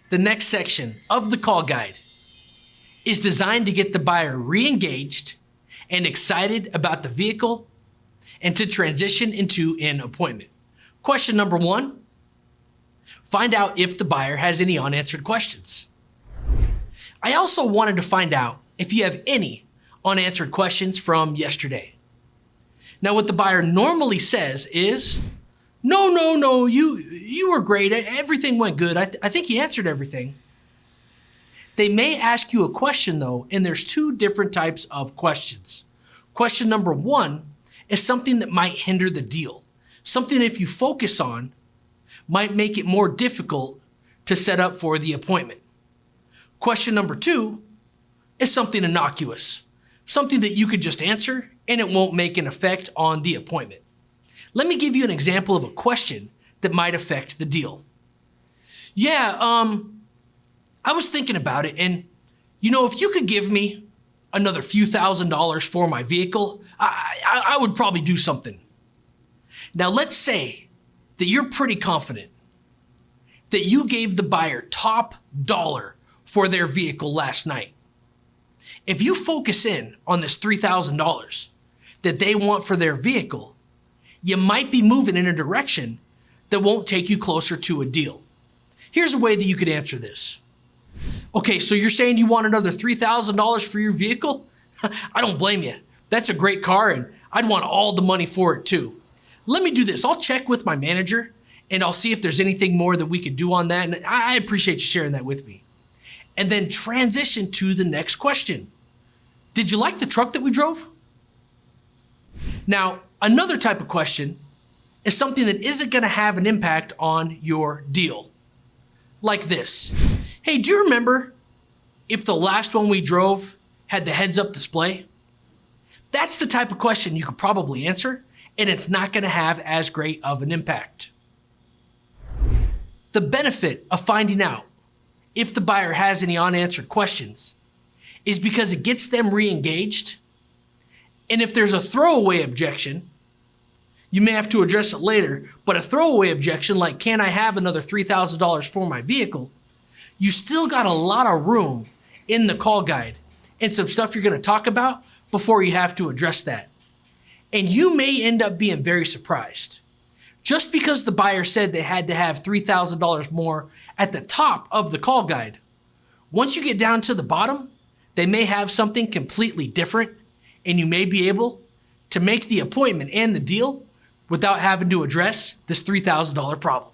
The next section of the call guide is designed to get the buyer re-engaged and excited about the vehicle and to transition into an appointment. Question number 1, find out if the buyer has any unanswered questions. I also wanted to find out if you have any unanswered questions from yesterday. Now, what the buyer normally says is, no, you were great. Everything went good. I think you answered everything. They may ask you a question though, and there's 2 different types of questions. Question number 1 is something that might hinder the deal. Something if you focus on might make it more difficult to set up for the appointment. Question number 2 is something innocuous. Something that you could just answer and it won't make an effect on the appointment. Let me give you an example of a question that might affect the deal. I was thinking about it, and if you could give me another few $1,000s for my vehicle, I would probably do something. Now let's say that you're pretty confident that you gave the buyer top dollar for their vehicle last night. If you focus in on this $3,000 that they want for their vehicle, you might be moving in a direction that won't take you closer to a deal. Here's a way that you could answer this. Okay, so you're saying you want another $3,000 for your vehicle? I don't blame you. That's a great car and I'd want all the money for it too. Let me do this. I'll check with my manager and I'll see if there's anything more that we could do on that. And I appreciate you sharing that with me. And then transition to the next question. Did you like the truck that we drove? Now, another type of question is something that isn't going to have an impact on your deal. Like this. Hey, do you remember if the last one we drove had the heads-up display? That's the type of question you could probably answer, and it's not going to have as great of an impact. The benefit of finding out if the buyer has any unanswered questions is because it gets them re-engaged, and if there's a throwaway objection, you may have to address it later, but a throwaway objection like, can I have another $3,000 for my vehicle? You still got a lot of room in the call guide and some stuff you're going to talk about before you have to address that. And you may end up being very surprised. Just because the buyer said they had to have $3,000 more at the top of the call guide, once you get down to the bottom, they may have something completely different, and you may be able to make the appointment and the deal without having to address this $3,000 problem.